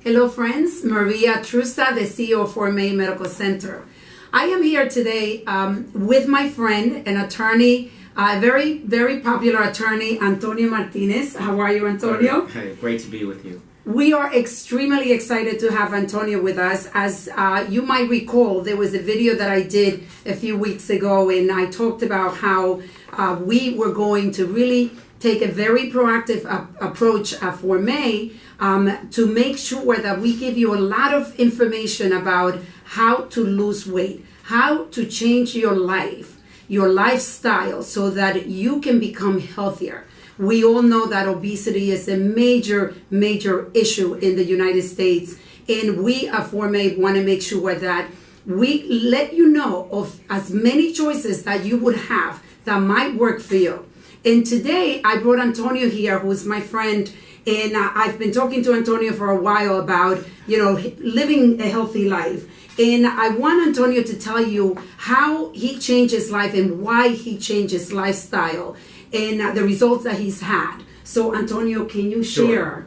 Hello friends, Maria Trusa, the CEO of Forme Medical Center. I am here today with my friend, an attorney, a very popular attorney, Antonio Martinez. How are you, Antonio? Hey, great to be with you. We are extremely excited to have Antonio with us. As you might recall, there was a video that I did a few weeks ago, and I talked about how we were going to really take a very proactive approach for May to make sure that we give you a lot of information about how to lose weight, how to change your life, your lifestyle, so that you can become healthier. We all know that obesity is a major issue in the United States, and we at Forme want to make sure that we let you know of as many choices that you would have that might work for you. And today I brought Antonio here, who's my friend, and I've been talking to Antonio for a while about, living a healthy life. And I want Antonio to tell you how he changed his life and why he changed his lifestyle and the results that he's had. So Antonio, can you share? Sure.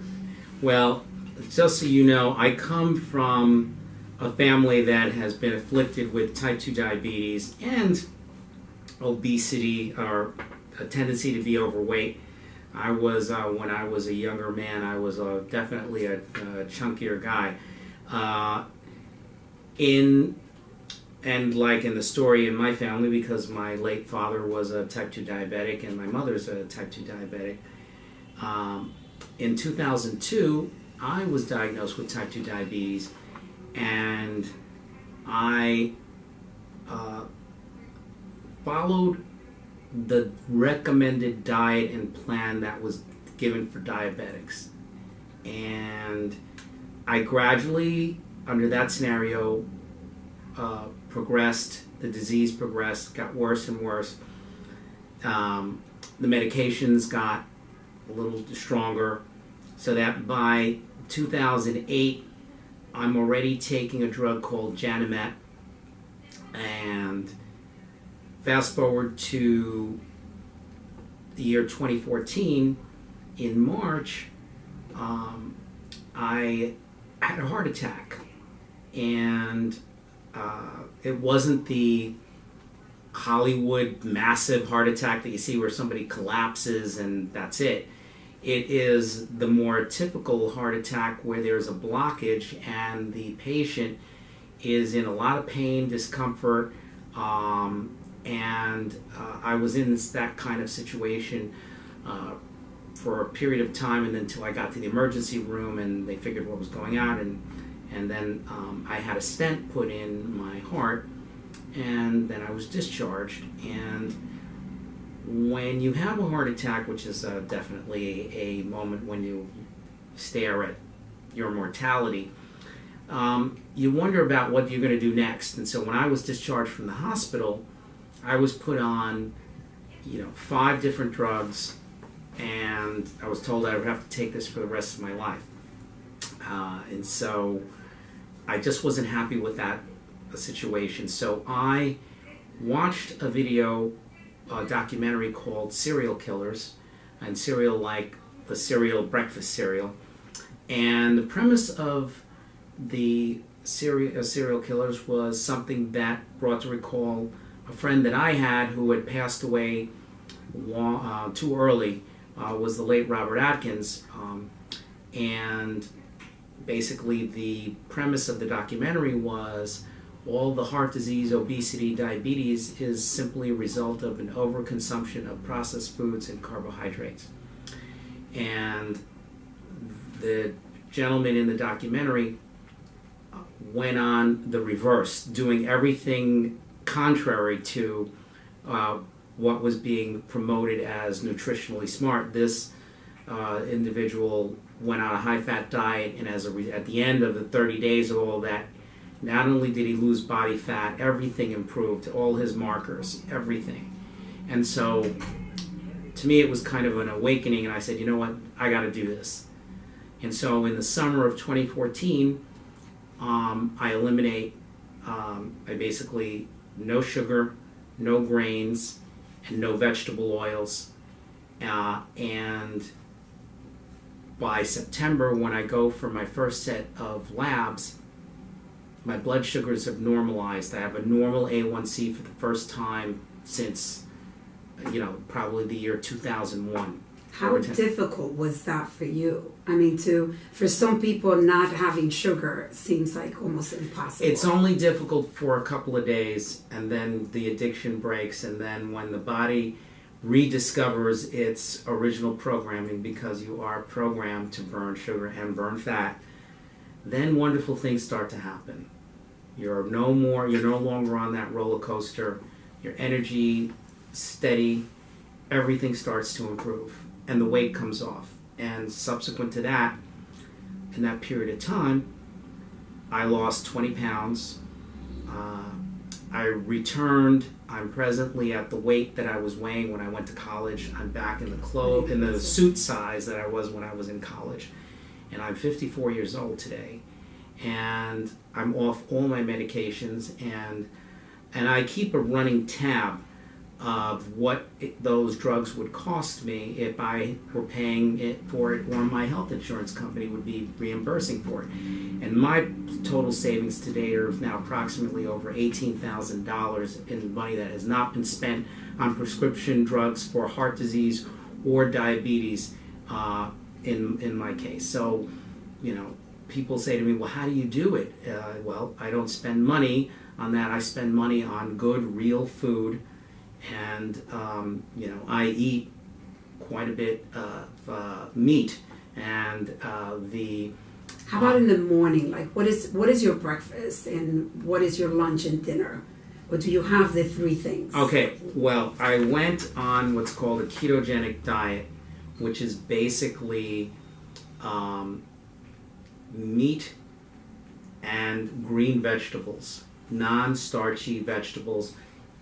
Well, just so you know, I come from a family that has been afflicted with type 2 diabetes and obesity, or a tendency to be overweight. I was, when I was a younger man, I was definitely a chunkier guy. And like in the story in my family, because my late father was a type 2 diabetic and my mother's a type 2 diabetic, in 2002, I was diagnosed with type 2 diabetes, and I followed the recommended diet and plan that was given for diabetics. And I gradually, under that scenario, progressed, the disease progressed, got worse and worse. The medications got a little stronger, so that by 2008, I'm already taking a drug called Janimet. And fast forward to the year 2014, in March, I had a heart attack. And it wasn't the Hollywood massive heart attack that you see where somebody collapses and that's it. It is the more typical heart attack where there's a blockage and the patient is in a lot of pain, discomfort, and I was in that kind of situation for a period of time, and until I got to the emergency room and they figured what was going on, and then I had a stent put in my heart, and then I was discharged. And when you have a heart attack, which is definitely a moment when you stare at your mortality, you wonder about what you're going to do next. And so when I was discharged from the hospital, I was put on 5 different drugs, and I was told I would have to take this for the rest of my life. And so I just wasn't happy with that situation. So I watched a video, a documentary called Serial Killers, and cereal like the cereal, breakfast cereal. And the premise of the serial killers was something that brought to recall a friend that I had who had passed away too early, was the late Robert Atkins. And basically the premise of the documentary was all the heart disease, obesity, diabetes is simply a result of an overconsumption of processed foods and carbohydrates. And the gentleman in the documentary went on the reverse, doing everything contrary to what was being promoted as nutritionally smart. This individual went on a high-fat diet, and at the end of the 30 days of all that, not only did he lose body fat, everything improved, all his markers, everything. And so to me it was kind of an awakening, and I said, you know what, I got to do this. And so in the summer of 2014, I eliminate, I basically no sugar, no grains, and no vegetable oils, and by September, when I go for my first set of labs, my blood sugars have normalized. I have a normal A1C for the first time since, probably the year 2001. How difficult was that for you? I mean, for some people, not having sugar seems like almost impossible. It's only difficult for a couple of days, and then the addiction breaks, and then when the body rediscovers its original programming, because you are programmed to burn sugar and burn fat, then wonderful things start to happen. You're no longer on that roller coaster. Your energy steady, everything starts to improve, and the weight comes off. And subsequent to that, in that period of time, I lost 20 pounds. I returned. I'm presently at the weight that I was weighing when I went to college. I'm back in the suit size that I was when I was in college. And I'm 54 years old today. And I'm off all my medications, and I keep a running tab of what those drugs would cost me if I were paying it for it, or my health insurance company would be reimbursing for it. And my total savings today are now approximately over $18,000 in money that has not been spent on prescription drugs for heart disease or diabetes in my case. So, people say to me, well, how do you do it? Well, I don't spend money on that. I spend money on good, real food. And, I eat quite a bit of meat. And How about in the morning? Like, what is your breakfast and what is your lunch and dinner? Or do you have the three things? Okay, well, I went on what's called a ketogenic diet, which is basically meat and green vegetables, non-starchy vegetables,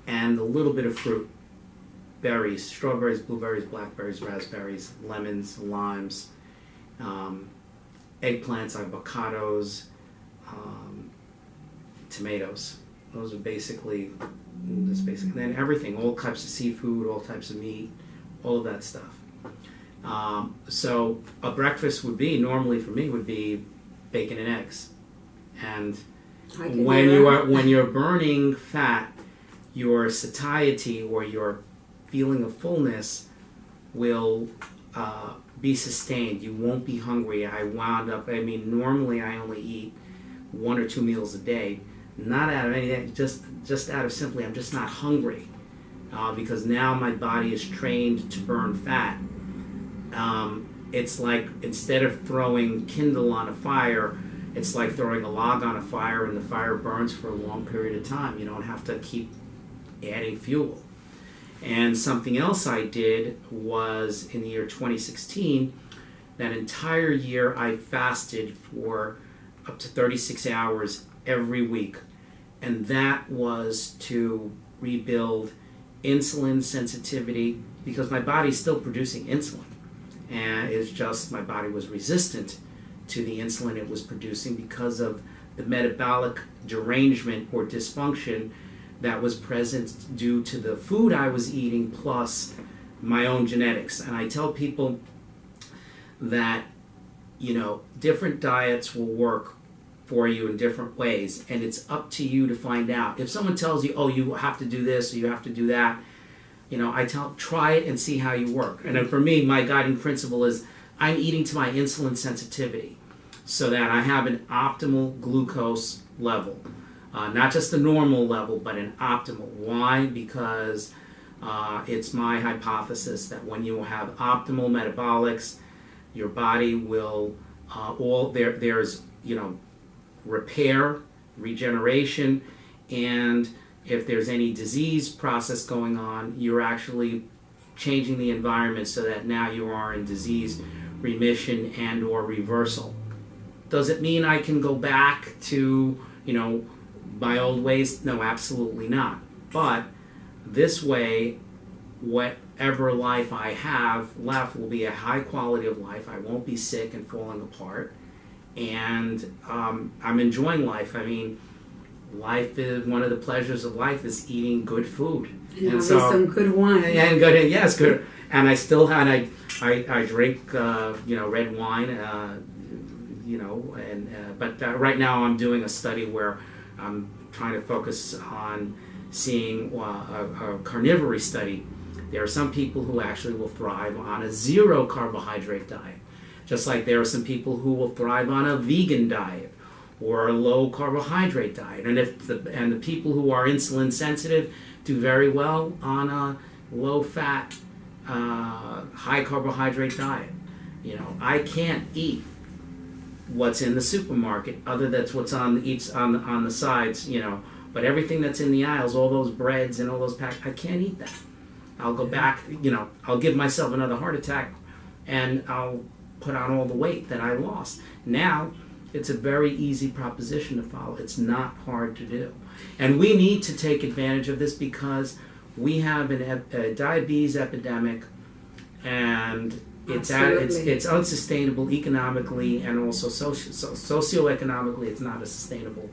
and a little bit of fruit. Berries, strawberries, blueberries, blackberries, raspberries, lemons, limes, eggplants, avocados, tomatoes. Those are basically, and then everything, all types of seafood, all types of meat, all of that stuff. So a breakfast normally for me would be bacon and eggs. And when you're burning fat, your satiety or your feeling of fullness will be sustained. You won't be hungry. Normally I only eat 1 or 2 meals a day. Not out of anything, just out of simply I'm just not hungry, because now my body is trained to burn fat. It's like instead of throwing kindle on a fire, it's like throwing a log on a fire, and the fire burns for a long period of time. You don't have to keep adding fuel. And something else I did was in the year 2016, that entire year I fasted for up to 36 hours every week. And that was to rebuild insulin sensitivity, because my body's still producing insulin. And it's just my body was resistant to the insulin it was producing because of the metabolic derangement or dysfunction that was present due to the food I was eating plus my own genetics. And I tell people that, different diets will work for you in different ways, and it's up to you to find out. If someone tells you, oh, you have to do this or you have to do that, I try it and see how you work. And then for me, my guiding principle is I'm eating to my insulin sensitivity so that I have an optimal glucose level. Not just a normal level, but an optimal. Why? Because it's my hypothesis that when you have optimal metabolics, your body will, there's repair, regeneration, and if there's any disease process going on, you're actually changing the environment so that now you are in disease remission and or reversal. Does it mean I can go back to, my old ways? No, absolutely not. But this way, whatever life I have left will be a high quality of life. I won't be sick and falling apart. And I'm enjoying life. Life is one of the pleasures of life is eating good food, and so some good wine. And good, yes, good. and I still had I drink red wine, but right now I'm doing a study where I'm trying to focus on seeing a carnivory study. There are some people who actually will thrive on a zero carbohydrate diet, just like there are some people who will thrive on a vegan diet or a low carbohydrate diet. And the people who are insulin sensitive do very well on a low fat, high carbohydrate diet. I can't eat what's in the supermarket, other that's what's on the sides, but everything that's in the aisles, all those breads and all those packs, I can't eat that. I'll go back, I'll give myself another heart attack, and I'll put on all the weight that I lost. Now, it's a very easy proposition to follow. It's not hard to do. And we need to take advantage of this because we have a diabetes epidemic, and it's unsustainable economically and also socioeconomically. It's not a sustainable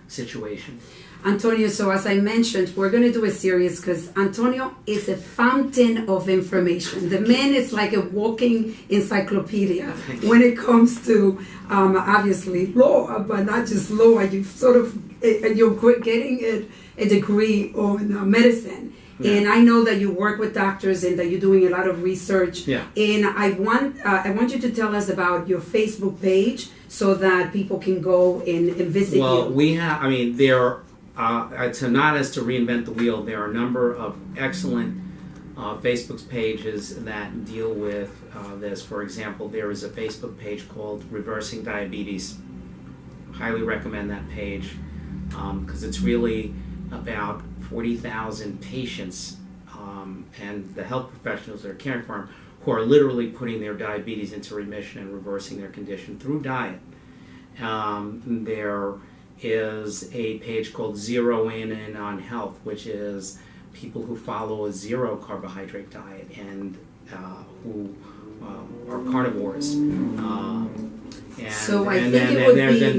situation. Antonio, so as I mentioned, we're going to do a series because Antonio is a fountain of information. The man is like a walking encyclopedia when it comes to, obviously, law, but not just law. You're getting a degree on medicine. Yeah. And I know that you work with doctors and that you're doing a lot of research. Yeah. And I want you to tell us about your Facebook page so that people can go and visit you. Well, we have, not as to reinvent the wheel, there are a number of excellent Facebook pages that deal with this. For example, there is a Facebook page called Reversing Diabetes. Highly recommend that page because it's really about 40,000 patients and the health professionals that are caring for them who are literally putting their diabetes into remission and reversing their condition through diet. There is a page called Zero In on Health, which is people who follow a zero carbohydrate diet and who are carnivores. Then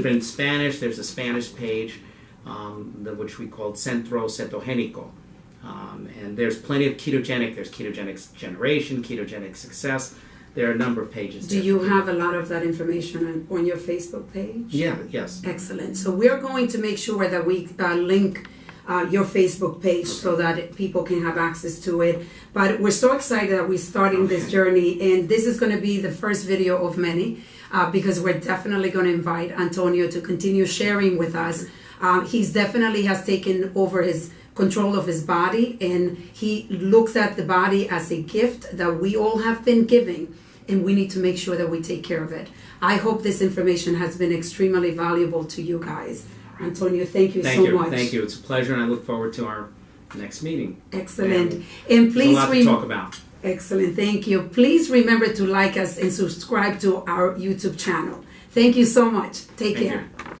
in Spanish, there's a Spanish page which we called Centro Cetogénico. And there's plenty of ketogenic. There's ketogenic generation, ketogenic success. There are a number of pages. Do you have a lot of that information on your Facebook page? Yeah, yes. Excellent. So we're going to make sure that we link your Facebook page so that people can have access to it. But we're so excited that we're starting this journey, and this is going to be the first video of many because we're definitely going to invite Antonio to continue sharing with us. He's definitely has taken over his control of his body, and he looks at the body as a gift that we all have been giving, and we need to make sure that we take care of it. I hope this information has been extremely valuable to you guys. Antonio, thank you so much. Thank you. It's a pleasure, and I look forward to our next meeting. Excellent. And please, a lot to talk about. Excellent. Thank you. Please remember to like us and subscribe to our YouTube channel. Thank you so much. Take care.